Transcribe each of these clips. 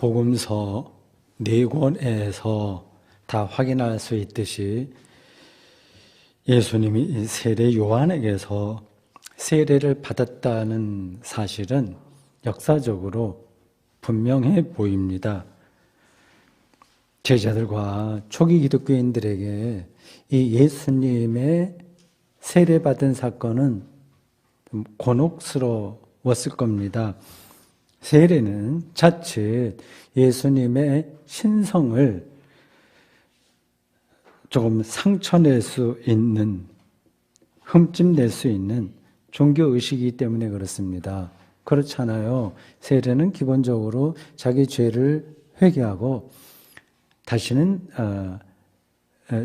복음서 4권에서 다 확인할 수 있듯이 예수님이 세례 요한에게서 세례를 받았다는 사실은 역사적으로 분명해 보입니다. 제자들과 초기 기독교인들에게 이 예수님의 세례받은 사건은 좀 곤혹스러웠을 겁니다. 세례는 자칫 예수님의 신성을 조금 상처낼 수 있는, 흠집낼 수 있는 종교의식이기 때문에 그렇습니다. 그렇잖아요. 세례는 기본적으로 자기 죄를 회개하고 다시는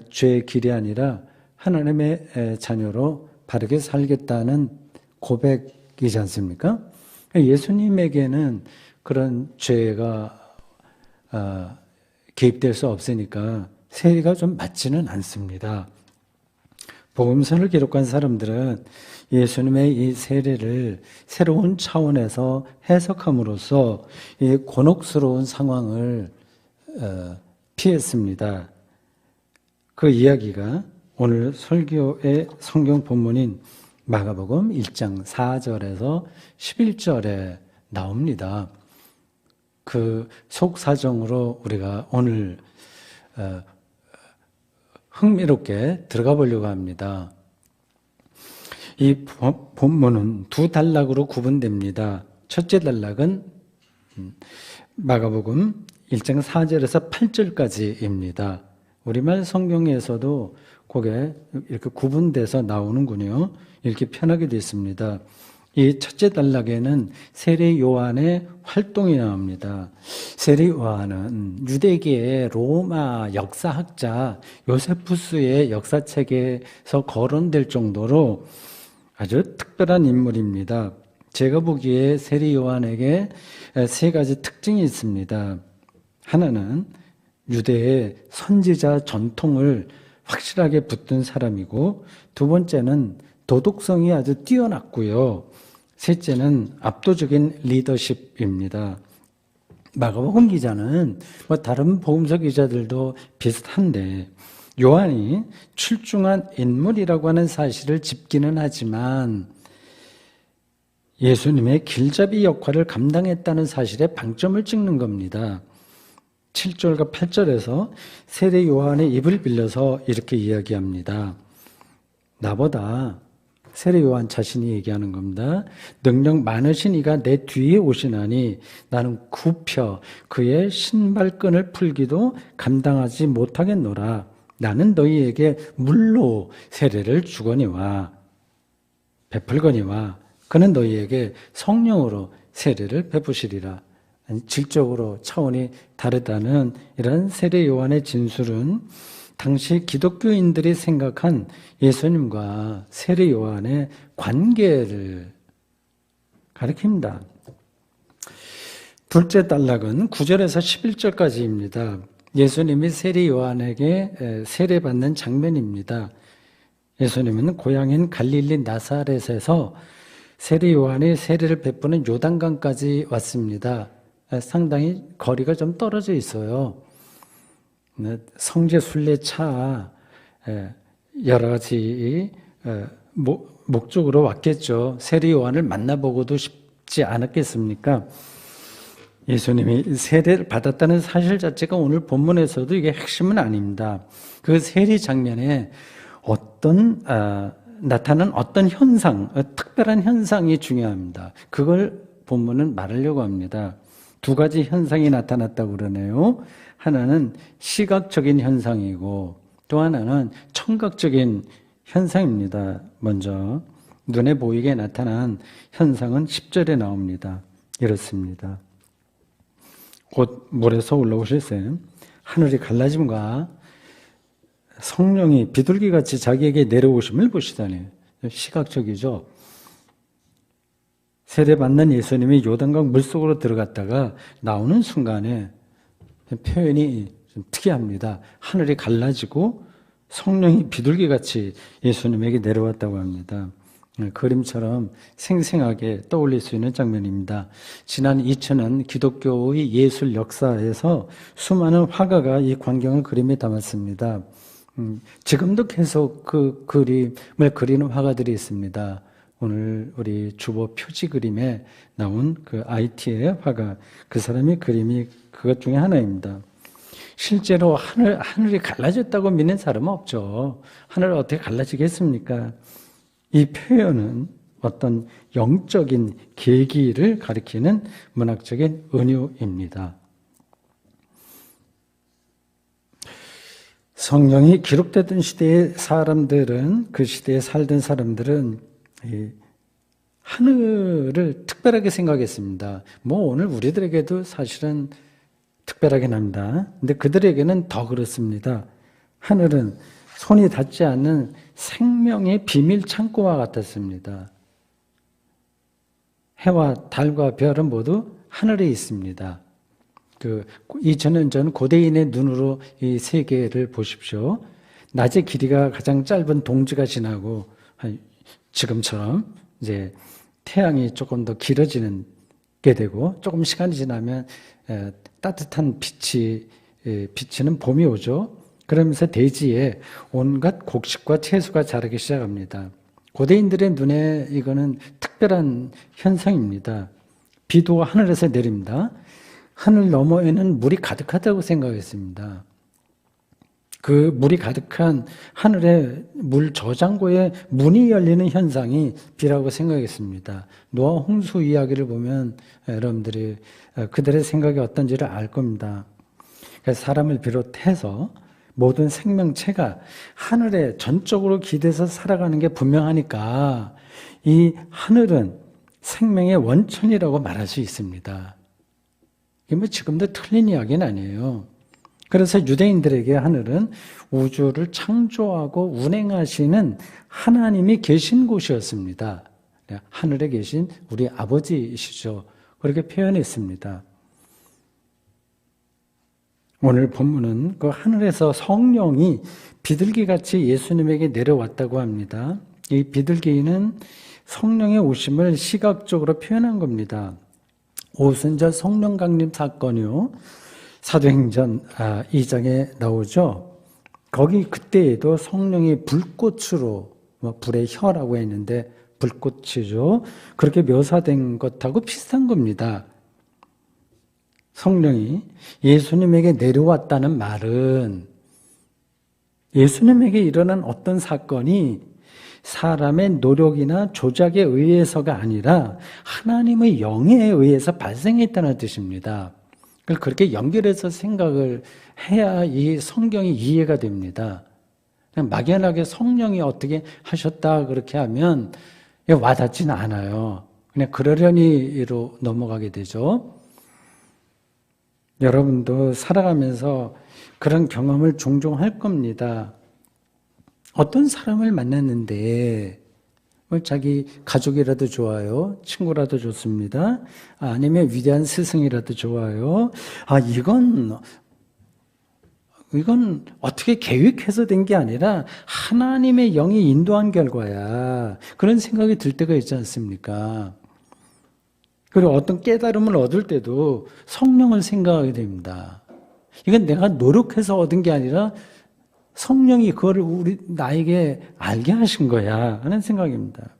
죄의 길이 아니라 하나님의 자녀로 바르게 살겠다는 고백이지 않습니까? 예수님에게는 그런 죄가 개입될 수 없으니까 세례가 좀 맞지는 않습니다. 복음서를 기록한 사람들은 예수님의 이 세례를 새로운 차원에서 해석함으로써 이 곤혹스러운 상황을 피했습니다. 그 이야기가 오늘 설교의 성경 본문인 마가복음 1장 4절에서 11절에 나옵니다. 그 속사정으로 우리가 오늘 흥미롭게 들어가 보려고 합니다. 이 본문은 두 단락으로 구분됩니다. 첫째 단락은 마가복음 1장 4절에서 8절까지입니다. 우리말 성경에서도 그게 이렇게 구분돼서 나오는군요. 이렇게 편하게 되어 있습니다. 이 첫째 단락에는 세례 요한의 활동이 나옵니다. 세례 요한은 유대계의 로마 역사학자 요세푸스의 역사책에서 거론될 정도로 아주 특별한 인물입니다. 제가 보기에 세례 요한에게 세 가지 특징이 있습니다. 하나는 유대의 선지자 전통을 확실하게 붙든 사람이고, 두 번째는 도덕성이 아주 뛰어났고요. 셋째는 압도적인 리더십입니다. 마가복음 기자는 다른 복음서 기자들도 비슷한데 요한이 출중한 인물이라고 하는 사실을 짚기는 하지만 예수님의 길잡이 역할을 감당했다는 사실에 방점을 찍는 겁니다. 7절과 8절에서 세례 요한의 입을 빌려서 이렇게 이야기합니다. 나보다 세례 요한 자신이 얘기하는 겁니다. 능력 많으신 이가 내 뒤에 오시나니 나는 굽혀 그의 신발끈을 풀기도 감당하지 못하겠노라. 나는 너희에게 물로 세례를 주거니와 베풀거니와 그는 너희에게 성령으로 세례를 베푸시리라. 질적으로 차원이 다르다는 이런 세례 요한의 진술은 당시 기독교인들이 생각한 예수님과 세례 요한의 관계를 가리킵니다. 둘째 단락은 9절에서 11절까지입니다. 예수님이 세례 요한에게 세례받는 장면입니다. 예수님은 고향인 갈릴리 나사렛에서 세례 요한이 세례를 베푸는 요단강까지 왔습니다. 상당히 거리가 좀 떨어져 있어요. 성지 순례차 여러 가지 목적으로 왔겠죠. 세례 요한을 만나보고도 싶지 않았겠습니까? 예수님이 세례를 받았다는 사실 자체가 오늘 본문에서도 이게 핵심은 아닙니다. 그 세례 장면에 나타난 어떤 현상, 특별한 현상이 중요합니다. 그걸 본문은 말하려고 합니다. 두 가지 현상이 나타났다고 그러네요. 하나는 시각적인 현상이고 또 하나는 청각적인 현상입니다. 먼저 눈에 보이게 나타난 현상은 10절에 나옵니다. 이렇습니다. 곧 물에서 올라오실 셈 하늘이 갈라짐과 성령이 비둘기같이 자기에게 내려오심을 보시다니. 시각적이죠. 세례받는 예수님이 요단강 물속으로 들어갔다가 나오는 순간에 표현이 좀 특이합니다. 하늘이 갈라지고 성령이 비둘기같이 예수님에게 내려왔다고 합니다. 그림처럼 생생하게 떠올릴 수 있는 장면입니다. 지난 2000년 기독교의 예술 역사에서 수많은 화가가 이 광경을 그림에 담았습니다. 지금도 계속 그 그림을 그리는 화가들이 있습니다. 오늘 우리 주보 표지 그림에 나온 그 IT의 화가, 그 사람의 그림이 그것 중에 하나입니다. 실제로 하늘이 갈라졌다고 믿는 사람은 없죠. 하늘 어떻게 갈라지겠습니까? 이 표현은 어떤 영적인 계기를 가리키는 문학적인 은유입니다. 성경이 기록되던 시대의 사람들은, 그 시대에 살던 사람들은 하늘을 특별하게 생각했습니다. 뭐 오늘 우리들에게도 사실은 특별하긴 합니다. 근데 그들에게는 더 그렇습니다. 하늘은 손이 닿지 않는 생명의 비밀 창고와 같았습니다. 해와 달과 별은 모두 하늘에 있습니다. 2000년 전 고대인의 눈으로 이 세계를 보십시오. 낮의 길이가 가장 짧은 동지가 지나고 지금처럼 이제 태양이 조금 더 길어지는 게 되고 조금 시간이 지나면 따뜻한 빛이 비치는 봄이 오죠. 그러면서 대지에 온갖 곡식과 채소가 자라기 시작합니다. 고대인들의 눈에 이거는 특별한 현상입니다. 비도 하늘에서 내립니다. 하늘 너머에는 물이 가득하다고 생각했습니다. 그 물이 가득한 하늘의 물 저장고에 문이 열리는 현상이 비라고 생각했습니다. 노아 홍수 이야기를 보면 여러분들이 그들의 생각이 어떤지를 알 겁니다. 그래서 사람을 비롯해서 모든 생명체가 하늘에 전적으로 기대서 살아가는 게 분명하니까 이 하늘은 생명의 원천이라고 말할 수 있습니다. 이게 뭐 지금도 틀린 이야기는 아니에요. 그래서 유대인들에게 하늘은 우주를 창조하고 운행하시는 하나님이 계신 곳이었습니다. 하늘에 계신 우리 아버지이시죠. 그렇게 표현했습니다. 오늘 본문은 그 하늘에서 성령이 비둘기같이 예수님에게 내려왔다고 합니다. 이 비둘기는 성령의 오심을 시각적으로 표현한 겁니다. 오순절 성령 강림 사건이요. 사도행전 2장에 나오죠. 거기 그때에도 성령이 불꽃으로, 불의 혀라고 했는데 불꽃이죠. 그렇게 묘사된 것하고 비슷한 겁니다. 성령이 예수님에게 내려왔다는 말은 예수님에게 일어난 어떤 사건이 사람의 노력이나 조작에 의해서가 아니라 하나님의 영에 의해서 발생했다는 뜻입니다. 그렇게 연결해서 생각을 해야 이 성경이 이해가 됩니다. 그냥 막연하게 성령이 어떻게 하셨다 그렇게 하면 와닿지는 않아요. 그냥 그러려니로 넘어가게 되죠. 여러분도 살아가면서 그런 경험을 종종 할 겁니다. 어떤 사람을 만났는데 자기 가족이라도 좋아요. 친구라도 좋습니다. 아니면 위대한 스승이라도 좋아요. 이건 어떻게 계획해서 된 게 아니라 하나님의 영이 인도한 결과야. 그런 생각이 들 때가 있지 않습니까? 그리고 어떤 깨달음을 얻을 때도 성령을 생각하게 됩니다. 이건 내가 노력해서 얻은 게 아니라 성령이 그거를 나에게 알게 하신 거야 하는 생각입니다.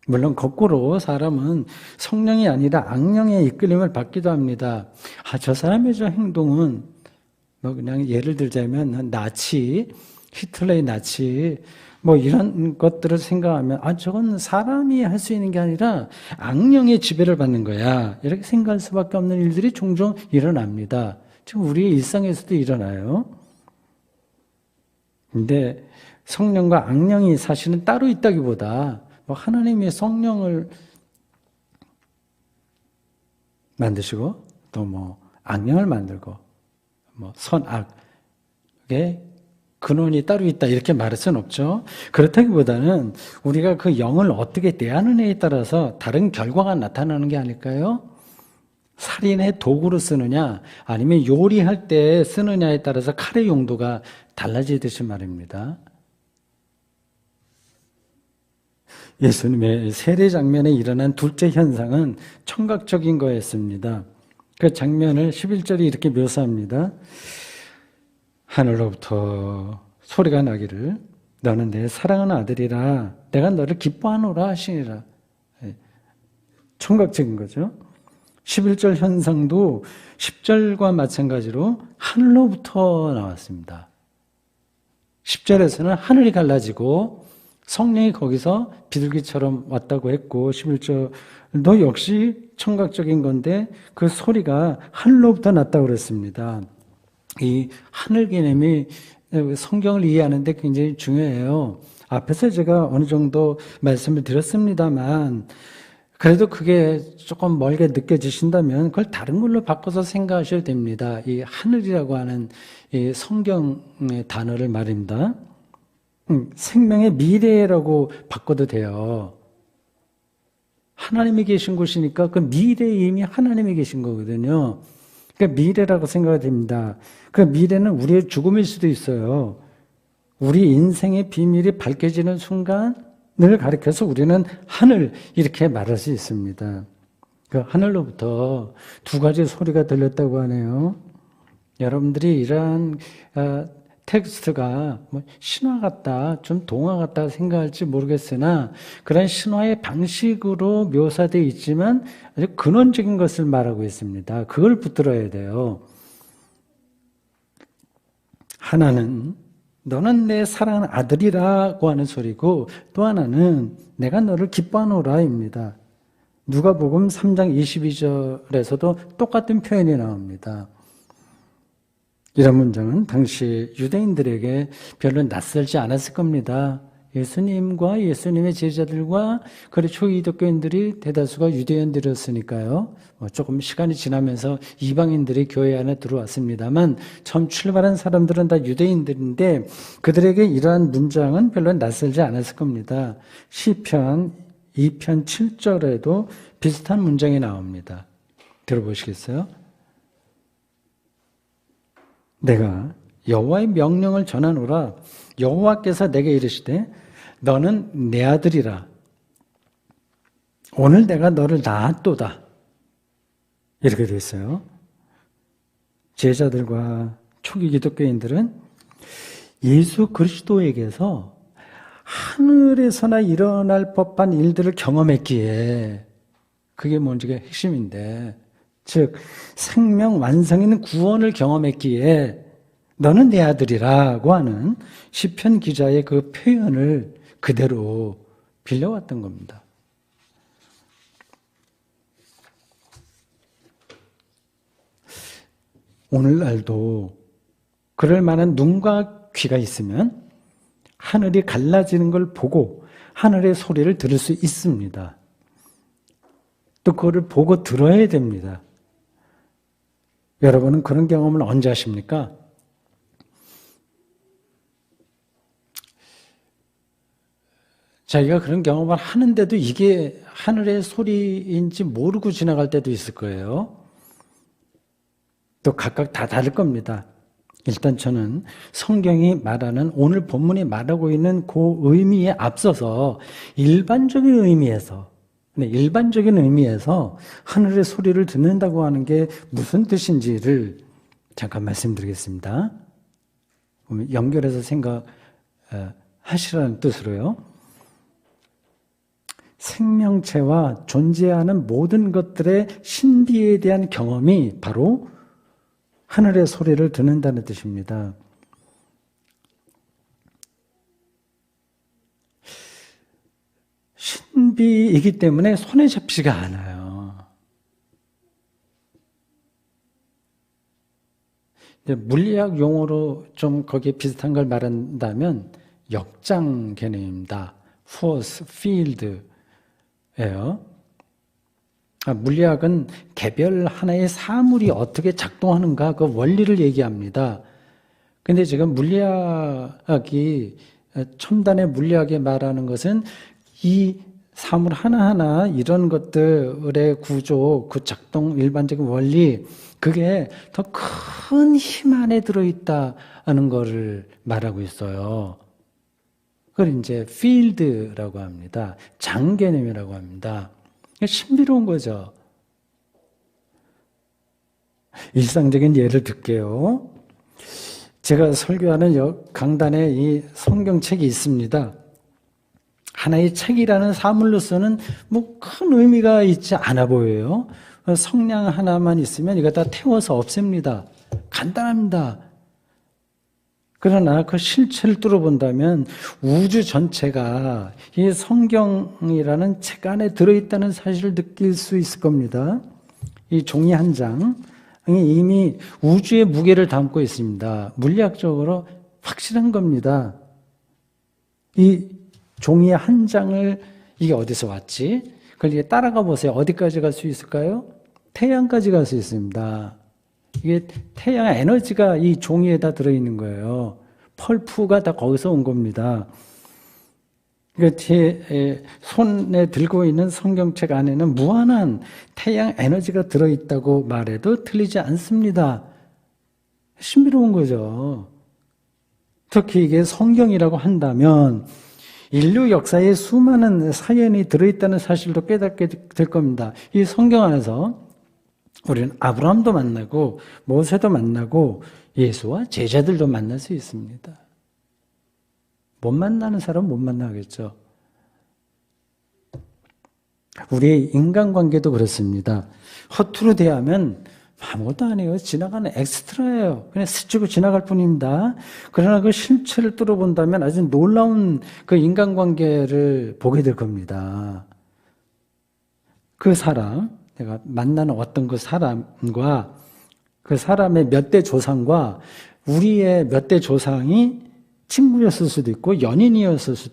물론 거꾸로 사람은 성령이 아니라 악령의 이끌림을 받기도 합니다. 저 사람의 저 행동은 그냥 예를 들자면 히틀러의 나치 이런 것들을 생각하면 저건 사람이 할 수 있는 게 아니라 악령의 지배를 받는 거야. 이렇게 생각할 수밖에 없는 일들이 종종 일어납니다. 지금 우리의 일상에서도 일어나요. 근데 성령과 악령이 사실은 따로 있다기보다 하나님의 성령을 만드시고 또 악령을 만들고 선악의 근원이 따로 있다 이렇게 말할 수는 없죠. 그렇다기보다는 우리가 그 영을 어떻게 대하느냐에 따라서 다른 결과가 나타나는 게 아닐까요? 살인의 도구로 쓰느냐 아니면 요리할 때 쓰느냐에 따라서 칼의 용도가 달라지듯이 말입니다. 예수님의 세례 장면에 일어난 둘째 현상은 청각적인 거였습니다. 그 장면을 11절이 이렇게 묘사합니다. 하늘로부터 소리가 나기를 너는 내 사랑하는 아들이라 내가 너를 기뻐하노라 하시니라. 청각적인 거죠. 11절 현상도 10절과 마찬가지로 하늘로부터 나왔습니다. 10절에서는 하늘이 갈라지고 성령이 거기서 비둘기처럼 왔다고 했고 11절도 역시 청각적인 건데 그 소리가 하늘로부터 났다고 그랬습니다. 이 하늘 개념이 성경을 이해하는 데 굉장히 중요해요. 앞에서 제가 어느 정도 말씀을 드렸습니다만 그래도 그게 조금 멀게 느껴지신다면 그걸 다른 걸로 바꿔서 생각하셔야 됩니다. 이 하늘이라고 하는 이 성경의 단어를 말입니다. 생명의 미래라고 바꿔도 돼요. 하나님이 계신 곳이니까 그 미래에 이미 하나님이 계신 거거든요. 그러니까 미래라고 생각이 됩니다. 그 미래는 우리의 죽음일 수도 있어요. 우리 인생의 비밀이 밝혀지는 순간을 가리켜서 우리는 하늘 이렇게 말할 수 있습니다. 그 하늘로부터 두 가지 소리가 들렸다고 하네요. 여러분들이 이러한 텍스트가 뭐 신화 같다, 좀 동화 같다 생각할지 모르겠으나 그런 신화의 방식으로 묘사되어 있지만 아주 근원적인 것을 말하고 있습니다. 그걸 붙들어야 돼요. 하나는 너는 내 사랑하는 아들이라고 하는 소리고 또 하나는 내가 너를 기뻐하노라입니다. 누가복음 3장 22절에서도 똑같은 표현이 나옵니다. 이런 문장은 당시 유대인들에게 별로 낯설지 않았을 겁니다. 예수님과 예수님의 제자들과 그리고 초기독교인들이 대다수가 유대인들이었으니까요. 조금 시간이 지나면서 이방인들이 교회 안에 들어왔습니다만 처음 출발한 사람들은 다 유대인들인데 그들에게 이러한 문장은 별로 낯설지 않았을 겁니다. 시편 2편 7절에도 비슷한 문장이 나옵니다. 들어보시겠어요? 내가 여호와의 명령을 전하노라. 여호와께서 내게 이르시되 너는 내 아들이라. 오늘 내가 너를 낳았도다. 이렇게 돼 있어요. 제자들과 초기 기독교인들은 예수 그리스도에게서 하늘에서나 일어날 법한 일들을 경험했기에 그게 뭔지가 핵심인데 즉 생명 완성인 구원을 경험했기에 너는 내 아들이라고 하는 시편 기자의 그 표현을 그대로 빌려왔던 겁니다. 오늘날도 그럴 만한 눈과 귀가 있으면 하늘이 갈라지는 걸 보고 하늘의 소리를 들을 수 있습니다. 또 그거를 보고 들어야 됩니다. 여러분은 그런 경험을 언제 하십니까? 자기가 그런 경험을 하는데도 이게 하늘의 소리인지 모르고 지나갈 때도 있을 거예요. 또 각각 다 다를 겁니다. 일단 저는 성경이 말하는 오늘 본문이 말하고 있는 그 의미에 앞서서 일반적인 의미에서 하늘의 소리를 듣는다고 하는 게 무슨 뜻인지를 잠깐 말씀드리겠습니다. 연결해서 생각하시라는 뜻으로요. 생명체와 존재하는 모든 것들의 신비에 대한 경험이 바로 하늘의 소리를 듣는다는 뜻입니다. 신비이기 때문에 손에 잡히지가 않아요. 물리학 용어로 좀 거기에 비슷한 걸 말한다면 역장 개념입니다. force, field예요. 물리학은 개별 하나의 사물이 어떻게 작동하는가 그 원리를 얘기합니다. 근데 지금 물리학이 첨단의 물리학에 말하는 것은 이 사물 하나하나 이런 것들의 구조, 그 작동, 일반적인 원리 그게 더 큰 힘 안에 들어있다는 것을 말하고 있어요. 그걸 이제 field라고 합니다. 장 개념이라고 합니다. 신비로운 거죠. 일상적인 예를 들게요. 제가 설교하는 강단에 이 성경책이 있습니다. 하나의 책이라는 사물로서는 뭐 큰 의미가 있지 않아 보여요. 성냥 하나만 있으면 이거 다 태워서 없앱니다. 간단합니다. 그러나 그 실체를 뚫어본다면 우주 전체가 이 성경이라는 책 안에 들어있다는 사실을 느낄 수 있을 겁니다. 이 종이 한 장, 이미 우주의 무게를 담고 있습니다. 물리학적으로 확실한 겁니다. 이 종이 한 장을 이게 어디서 왔지? 그걸 따라가 보세요. 어디까지 갈 수 있을까요? 태양까지 갈 수 있습니다. 이게 태양 에너지가 이 종이에다 들어있는 거예요. 펄프가 다 거기서 온 겁니다. 그러니까 제 손에 들고 있는 성경책 안에는 무한한 태양 에너지가 들어있다고 말해도 틀리지 않습니다. 신비로운 거죠. 특히 이게 성경이라고 한다면 인류 역사에 수많은 사연이 들어있다는 사실도 깨닫게 될 겁니다. 이 성경 안에서 우리는 아브라함도 만나고 모세도 만나고 예수와 제자들도 만날 수 있습니다. 못 만나는 사람은 못 만나겠죠. 우리의 인간관계도 그렇습니다. 허투루 대하면 아무것도 아니에요. 지나가는 엑스트라예요. 그냥 스치고 지나갈 뿐입니다. 그러나 그 실체를 뚫어본다면 아주 놀라운 그 인간관계를 보게 될 겁니다. 그 사람, 내가 만나는 어떤 그 사람과 그 사람의 몇 대 조상과 우리의 몇 대 조상이 친구였을 수도 있고 연인이었을지도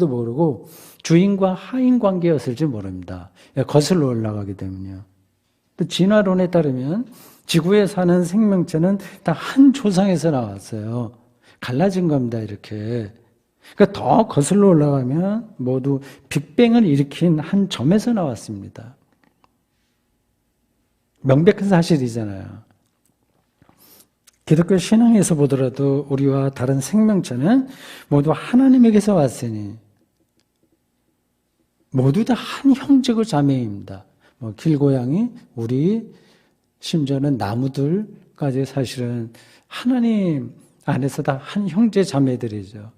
모르고 주인과 하인 관계였을지 모릅니다. 거슬러 올라가게 되면요. 또 진화론에 따르면 지구에 사는 생명체는 다 한 조상에서 나왔어요. 갈라진 겁니다, 이렇게. 그러니까 더 거슬러 올라가면 모두 빅뱅을 일으킨 한 점에서 나왔습니다. 명백한 사실이잖아요. 기독교 신앙에서 보더라도 우리와 다른 생명체는 모두 하나님에게서 왔으니 모두 다 한 형제고 자매입니다. 뭐 길고양이, 우리, 심지어는 나무들까지 사실은 하나님 안에서 다 한 형제 자매들이죠.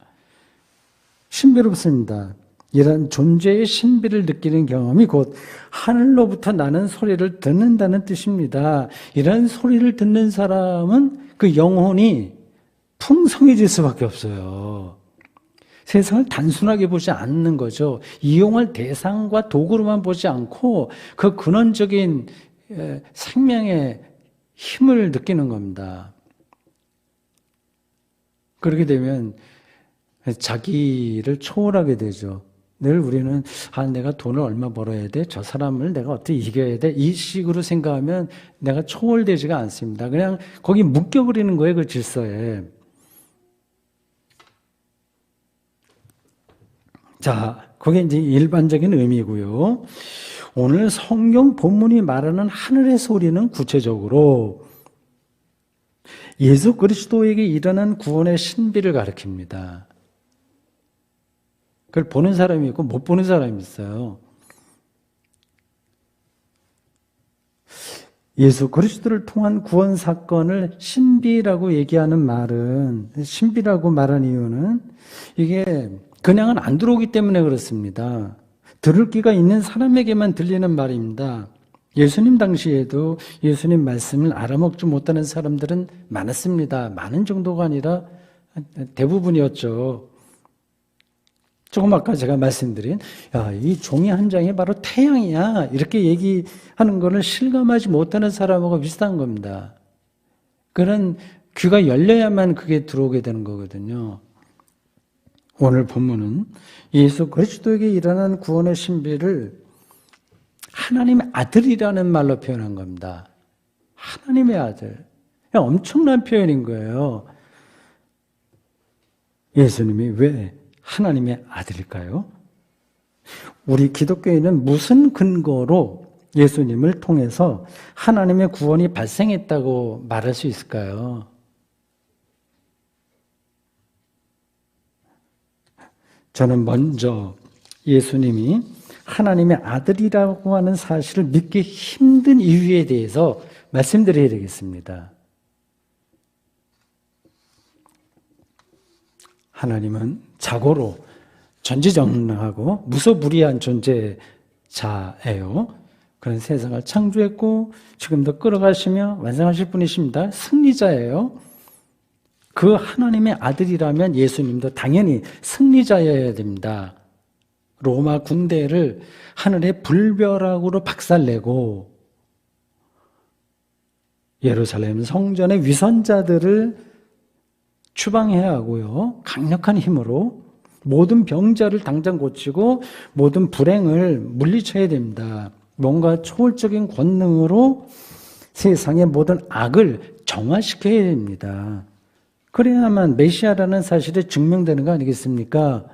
신비롭습니다. 이런 존재의 신비를 느끼는 경험이 곧 하늘로부터 나는 소리를 듣는다는 뜻입니다. 이런 소리를 듣는 사람은 그 영혼이 풍성해질 수밖에 없어요. 세상을 단순하게 보지 않는 거죠. 이용할 대상과 도구로만 보지 않고 그 근원적인 생명의 힘을 느끼는 겁니다. 그렇게 되면 자기를 초월하게 되죠. 늘 우리는 내가 돈을 얼마 벌어야 돼? 저 사람을 내가 어떻게 이겨야 돼? 이 식으로 생각하면 내가 초월되지가 않습니다. 그냥 거기 묶여버리는 거예요, 그 질서에. 자, 그게 이제 일반적인 의미고요. 오늘 성경 본문이 말하는 하늘의 소리는 구체적으로 예수 그리스도에게 일어난 구원의 신비를 가리킵니다. 그걸 보는 사람이 있고 못 보는 사람이 있어요. 예수 그리스도를 통한 구원 사건을 신비라고 얘기하는 말은, 신비라고 말한 이유는 이게 그냥은 안 들어오기 때문에 그렇습니다. 들을 귀가 있는 사람에게만 들리는 말입니다. 예수님 당시에도 예수님 말씀을 알아먹지 못하는 사람들은 많았습니다. 많은 정도가 아니라 대부분이었죠. 조금 아까 제가 말씀드린 이 종이 한 장이 바로 태양이야 이렇게 얘기하는 거를 실감하지 못하는 사람하고 비슷한 겁니다. 그런 귀가 열려야만 그게 들어오게 되는 거거든요. 오늘 본문은 예수 그리스도에게 일어난 구원의 신비를 하나님의 아들이라는 말로 표현한 겁니다. 하나님의 아들. 엄청난 표현인 거예요. 예수님이 왜 하나님의 아들일까요? 우리 기독교인은 무슨 근거로 예수님을 통해서 하나님의 구원이 발생했다고 말할 수 있을까요? 저는 먼저 예수님이 하나님의 아들이라고 하는 사실을 믿기 힘든 이유에 대해서 말씀드려야 되겠습니다. 하나님은 자고로 전지전능하고 무소불위한 존재자예요. 그런 세상을 창조했고 지금도 끌어가시며 완성하실 분이십니다. 승리자예요. 그 하나님의 아들이라면 예수님도 당연히 승리자여야 됩니다. 로마 군대를 하늘의 불벼락으로 박살내고 예루살렘 성전의 위선자들을 추방해야 하고요. 강력한 힘으로 모든 병자를 당장 고치고 모든 불행을 물리쳐야 됩니다. 뭔가 초월적인 권능으로 세상의 모든 악을 정화시켜야 됩니다. 그래야만 메시아라는 사실이 증명되는 거 아니겠습니까?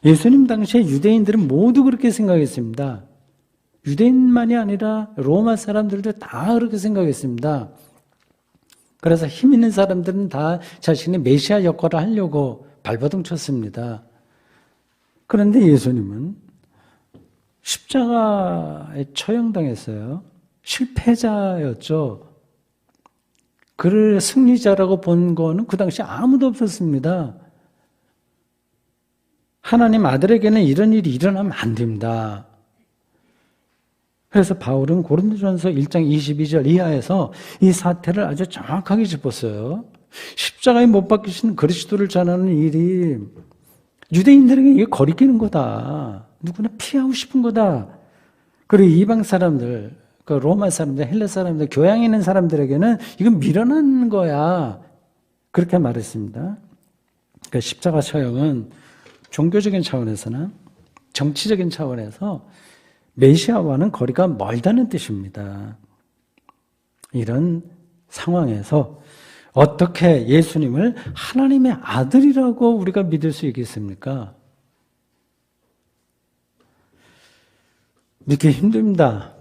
예수님 당시에 유대인들은 모두 그렇게 생각했습니다. 유대인만이 아니라 로마 사람들도 다 그렇게 생각했습니다. 그래서 힘 있는 사람들은 다 자신의 메시아 역할을 하려고 발버둥 쳤습니다. 그런데 예수님은 십자가에 처형당했어요. 실패자였죠. 그를 승리자라고 본 거는 그 당시 아무도 없었습니다. 하나님 아들에게는 이런 일이 일어나면 안 됩니다. 그래서 바울은 고린도전서 1장 22절 이하에서 이 사태를 아주 정확하게 짚었어요. 십자가에 못 박히신 그리스도를 전하는 일이 유대인들에게 이게 거리끼는 거다. 누구나 피하고 싶은 거다. 그리고 이방 사람들, 그 로마 사람들, 헬라 사람들, 교양 있는 사람들에게는 이건 미련한 거야. 그렇게 말했습니다. 그러니까 십자가 처형은 종교적인 차원에서나 정치적인 차원에서 메시아와는 거리가 멀다는 뜻입니다. 이런 상황에서 어떻게 예수님을 하나님의 아들이라고 우리가 믿을 수 있겠습니까? 믿기 힘듭니다.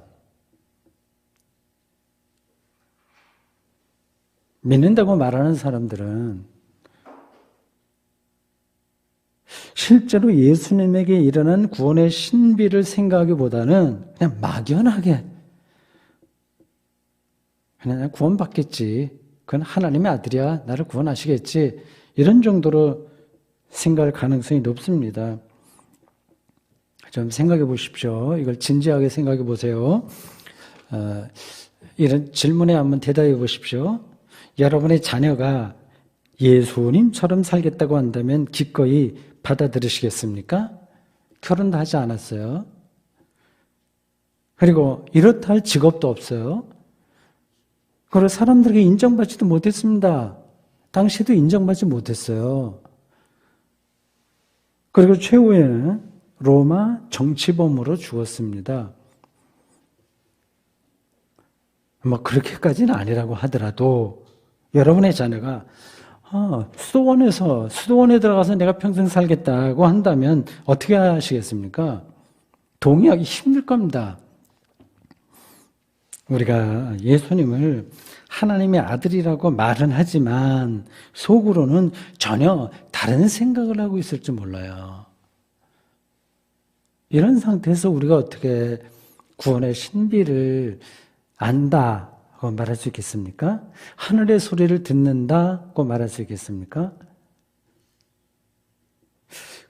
믿는다고 말하는 사람들은 실제로 예수님에게 일어난 구원의 신비를 생각하기보다는 그냥 막연하게 그냥 구원받겠지. 그건 하나님의 아들이야. 나를 구원하시겠지. 이런 정도로 생각할 가능성이 높습니다. 좀 생각해 보십시오. 이걸 진지하게 생각해 보세요. 이런 질문에 한번 대답해 보십시오. 여러분의 자녀가 예수님처럼 살겠다고 한다면 기꺼이 받아들이시겠습니까? 결혼도 하지 않았어요. 그리고 이렇다 할 직업도 없어요. 그리고 사람들에게 인정받지도 못했습니다. 당시에도 인정받지 못했어요. 그리고 최후에는 로마 정치범으로 죽었습니다. 뭐 그렇게까지는 아니라고 하더라도 여러분의 자녀가 수도원에 들어가서 내가 평생 살겠다고 한다면 어떻게 하시겠습니까? 동의하기 힘들 겁니다. 우리가 예수님을 하나님의 아들이라고 말은 하지만 속으로는 전혀 다른 생각을 하고 있을지 몰라요. 이런 상태에서 우리가 어떻게 구원의 신비를 안다고 말할 수 있겠습니까? 하늘의 소리를 듣는다고 말할 수 있겠습니까?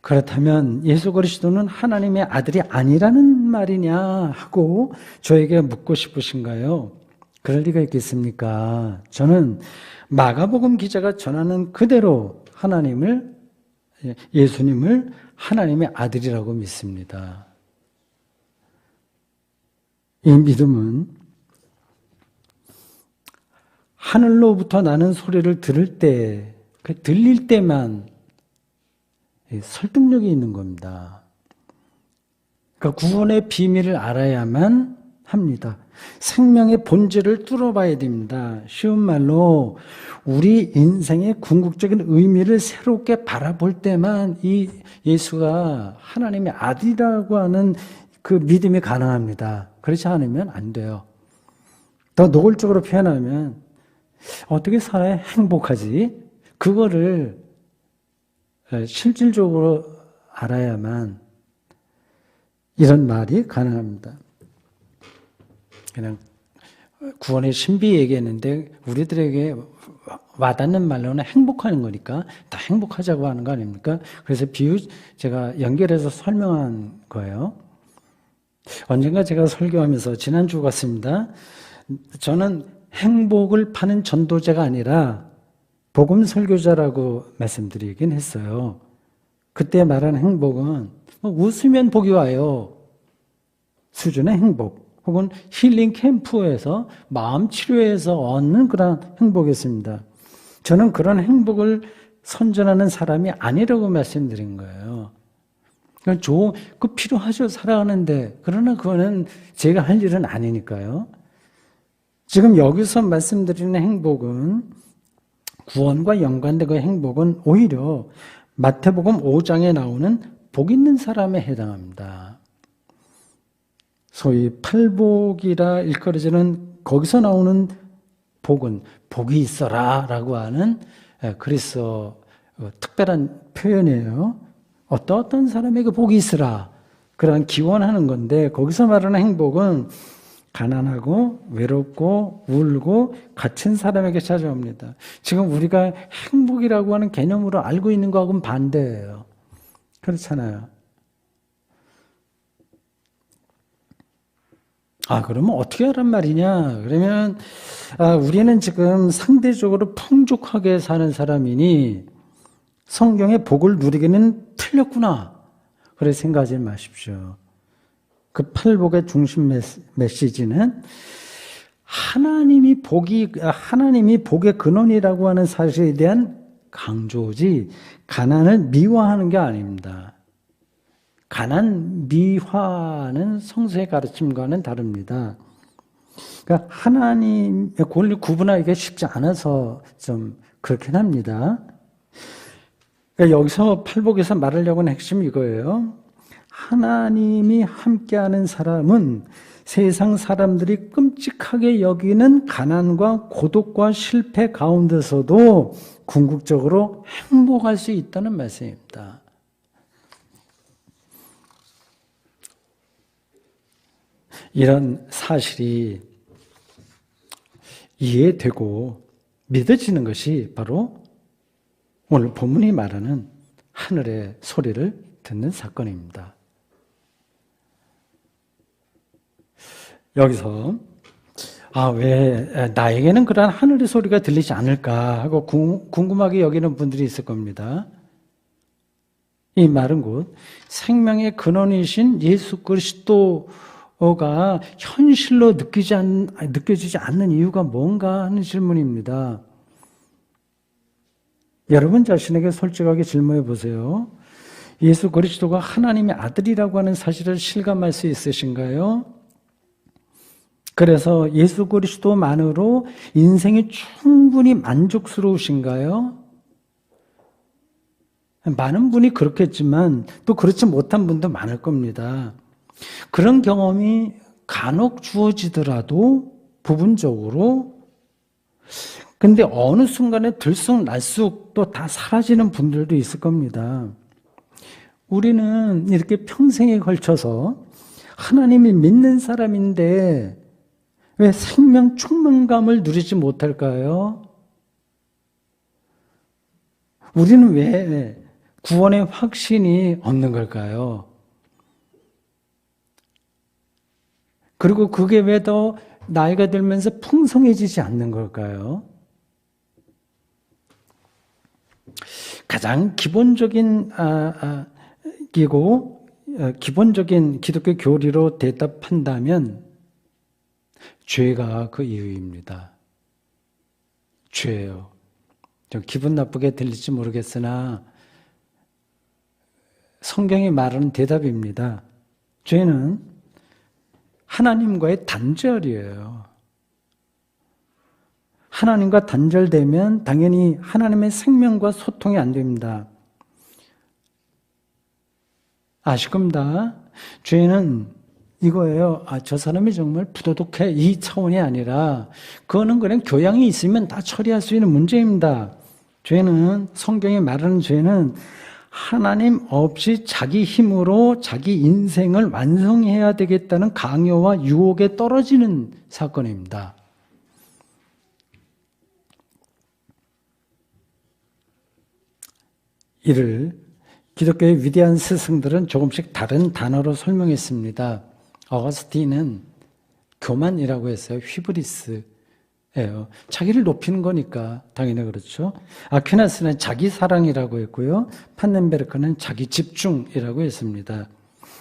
그렇다면 예수 그리스도는 하나님의 아들이 아니라는 말이냐 하고 저에게 묻고 싶으신가요? 그럴 리가 있겠습니까? 저는 마가복음 기자가 전하는 그대로 예수님을 하나님의 아들이라고 믿습니다. 이 믿음은 하늘로부터 나는 소리를 들을 때, 들릴 때만 설득력이 있는 겁니다. 그러니까 구원의 비밀을 알아야만 합니다. 생명의 본질을 뚫어봐야 됩니다. 쉬운 말로 우리 인생의 궁극적인 의미를 새롭게 바라볼 때만 이 예수가 하나님의 아들이라고 하는 그 믿음이 가능합니다. 그렇지 않으면 안 돼요. 더 노골적으로 표현하면 어떻게 살아야 행복하지? 그거를 실질적으로 알아야만 이런 말이 가능합니다. 그냥 구원의 신비 얘기했는데 우리들에게 와닿는 말로는 행복하는 거니까 다 행복하자고 하는 거 아닙니까? 그래서 비유 제가 연결해서 설명한 거예요. 언젠가 제가 설교하면서 지난주 같습니다. 저는 행복을 파는 전도자가 아니라 복음 설교자라고 말씀드리긴 했어요. 그때 말하는 행복은 웃으면 복이 와요 수준의 행복, 혹은 힐링 캠프에서 마음 치료해서 얻는 그런 행복이었습니다. 저는 그런 행복을 선전하는 사람이 아니라고 말씀드린 거예요. 그 필요하죠, 살아가는데. 그러나 그거는 제가 할 일은 아니니까요. 지금 여기서 말씀드리는 행복은, 구원과 연관된 그 행복은 오히려 마태복음 5장에 나오는 복 있는 사람에 해당합니다. 소위 팔복이라 일컬어지는 거기서 나오는 복은 복이 있어라 라고 하는 그리스어 특별한 표현이에요. 어떤 사람에게 복이 있으라 그런 기원하는 건데, 거기서 말하는 행복은 가난하고 외롭고 울고 갇힌 사람에게 찾아옵니다. 지금 우리가 행복이라고 하는 개념으로 알고 있는 거하고는 반대예요. 그렇잖아요. 그러면 어떻게 하란 말이냐? 그러면 우리는 지금 상대적으로 풍족하게 사는 사람이니 성경의 복을 누리기는 틀렸구나. 그래 생각하지 마십시오. 그 팔복의 중심 메시지는 하나님이 복의 근원이라고 하는 사실에 대한 강조지, 가난을 미화하는 게 아닙니다. 가난 미화는 성서의 가르침과는 다릅니다. 그러니까 하나님의 권리 구분하기가 쉽지 않아서 좀 그렇긴 합니다. 그러니까 여기서 팔복에서 말하려고 하는 핵심이 이거예요. 하나님이 함께하는 사람은 세상 사람들이 끔찍하게 여기는 가난과 고독과 실패 가운데서도 궁극적으로 행복할 수 있다는 말씀입니다. 이런 사실이 이해되고 믿어지는 것이 바로 오늘 본문이 말하는 하늘의 소리를 듣는 사건입니다. 여기서 왜 나에게는 그러한 하늘의 소리가 들리지 않을까 하고 궁금하게 여기는 분들이 있을 겁니다. 이 말은 곧 생명의 근원이신 예수 그리스도가 현실로 느껴지지 않는 이유가 뭔가 하는 질문입니다. 여러분 자신에게 솔직하게 질문해 보세요. 예수 그리스도가 하나님의 아들이라고 하는 사실을 실감할 수 있으신가요? 그래서 예수 그리스도만으로 인생이 충분히 만족스러우신가요? 많은 분이 그렇겠지만 또 그렇지 못한 분도 많을 겁니다. 그런 경험이 간혹 주어지더라도 부분적으로, 근데 어느 순간에 들쑥날쑥 또 다 사라지는 분들도 있을 겁니다. 우리는 이렇게 평생에 걸쳐서 하나님을 믿는 사람인데 왜 생명 충만감을 누리지 못할까요? 우리는 왜 구원의 확신이 없는 걸까요? 그리고 그게 왜 더 나이가 들면서 풍성해지지 않는 걸까요? 가장 기본적인 기본적인 기독교 교리로 대답한다면 죄가 그 이유입니다. 죄예요. 좀 기분 나쁘게 들릴지 모르겠으나 성경이 말하는 대답입니다. 죄는 하나님과의 단절이에요. 하나님과 단절되면 당연히 하나님의 생명과 소통이 안 됩니다. 아쉽습니다. 죄는 이거예요. 저 사람이 정말 부도덕해, 이 차원이 아니라 그거는 그냥 교양이 있으면 다 처리할 수 있는 문제입니다. 죄는, 성경이 말하는 죄는 하나님 없이 자기 힘으로 자기 인생을 완성해야 되겠다는 강요와 유혹에 떨어지는 사건입니다. 이를 기독교의 위대한 스승들은 조금씩 다른 단어로 설명했습니다. 어거스틴은 교만이라고 했어요. 휘브리스예요. 자기를 높이는 거니까 당연히 그렇죠. 아퀴나스는 자기 사랑이라고 했고요. 판넨베르크는 자기 집중이라고 했습니다.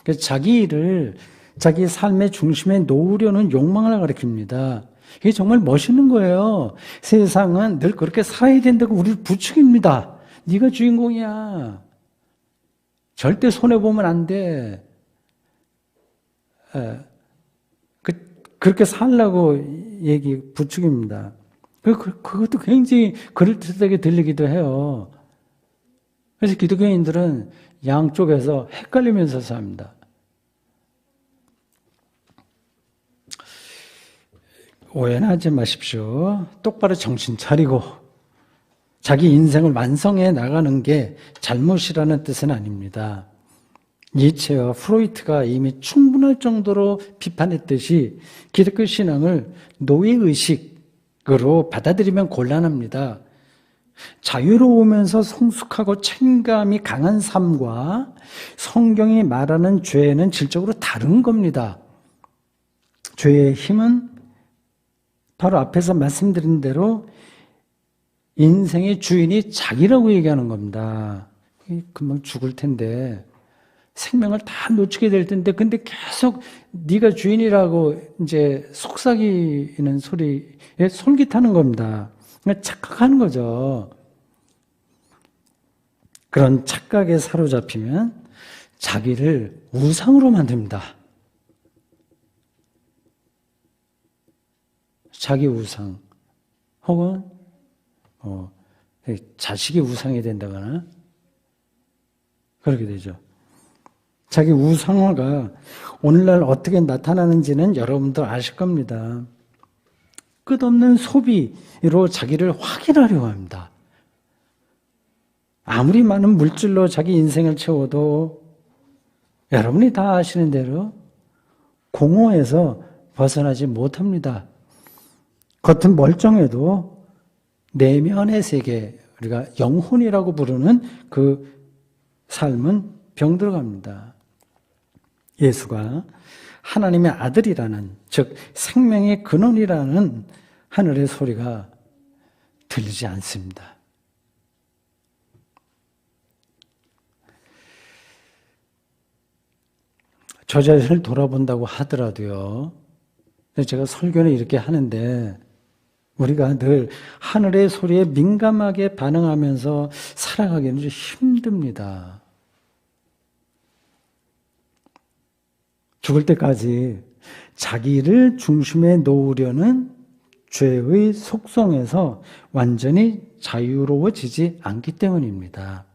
그래서 자기 일을 자기 삶의 중심에 놓으려는 욕망을 가리킵니다. 이게 정말 멋있는 거예요. 세상은 늘 그렇게 살아야 된다고 우리를 부추깁니다. 네가 주인공이야. 절대 손해보면 안 돼. 그렇게 살라고 부추깁니다. 그것도 굉장히 그럴듯하게 들리기도 해요. 그래서 기독교인들은 양쪽에서 헷갈리면서 삽니다. 오해는 하지 마십시오. 똑바로 정신 차리고 자기 인생을 완성해 나가는 게 잘못이라는 뜻은 아닙니다. 니체와 프로이트가 이미 충분할 정도로 비판했듯이 기독교 신앙을 노예의식으로 받아들이면 곤란합니다. 자유로우면서 성숙하고 책임감이 강한 삶과 성경이 말하는 죄는 질적으로 다른 겁니다. 죄의 힘은 바로 앞에서 말씀드린 대로 인생의 주인이 자기라고 얘기하는 겁니다. 금방 죽을 텐데 생명을 다 놓치게 될 텐데 근데 계속 네가 주인이라고 이제 속삭이는 소리에 솔깃하는 겁니다. 착각하는 거죠. 그런 착각에 사로잡히면 자기를 우상으로 만듭니다. 자기 우상 혹은 자식이 우상이 된다거나 그렇게 되죠. 자기 우상화가 오늘날 어떻게 나타나는지는 여러분도 아실 겁니다. 끝없는 소비로 자기를 확인하려고 합니다. 아무리 많은 물질로 자기 인생을 채워도 여러분이 다 아시는 대로 공허에서 벗어나지 못합니다. 겉은 멀쩡해도 내면의 세계, 우리가 영혼이라고 부르는 그 삶은 병들어갑니다. 예수가 하나님의 아들이라는, 즉 생명의 근원이라는 하늘의 소리가 들리지 않습니다. 저 자신을 돌아본다고 하더라도요, 제가 설교는 이렇게 하는데 우리가 늘 하늘의 소리에 민감하게 반응하면서 살아가기는 좀 힘듭니다. 죽을 때까지 자기를 중심에 놓으려는 죄의 속성에서 완전히 자유로워지지 않기 때문입니다.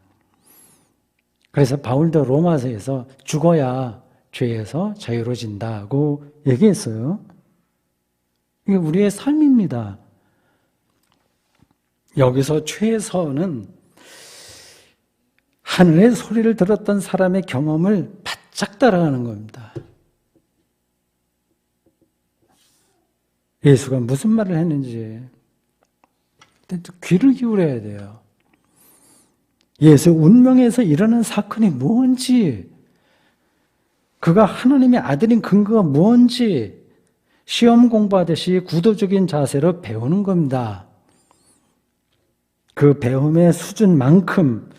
그래서 바울도 로마서에서 죽어야 죄에서 자유로워진다고 얘기했어요. 이게 우리의 삶입니다. 여기서 최선은 하늘의 소리를 들었던 사람의 경험을 바짝 따라가는 겁니다. 예수가 무슨 말을 했는지 귀를 기울여야 돼요. 예수 운명에서 일어난 사건이 뭔지, 그가 하나님의 아들인 근거가 뭔지 시험 공부하듯이 구도적인 자세로 배우는 겁니다. 그 배움의 수준만큼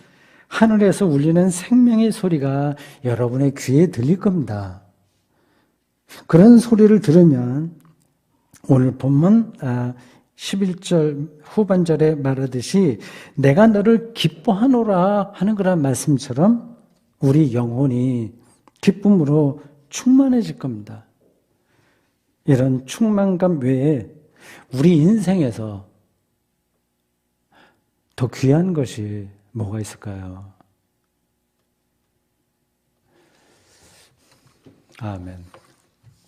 하늘에서 울리는 생명의 소리가 여러분의 귀에 들릴 겁니다. 그런 소리를 들으면 오늘 본문 11절 후반절에 말하듯이 내가 너를 기뻐하노라 하는 그런 말씀처럼 우리 영혼이 기쁨으로 충만해질 겁니다. 이런 충만감 외에 우리 인생에서 더 귀한 것이 뭐가 있을까요? 아멘.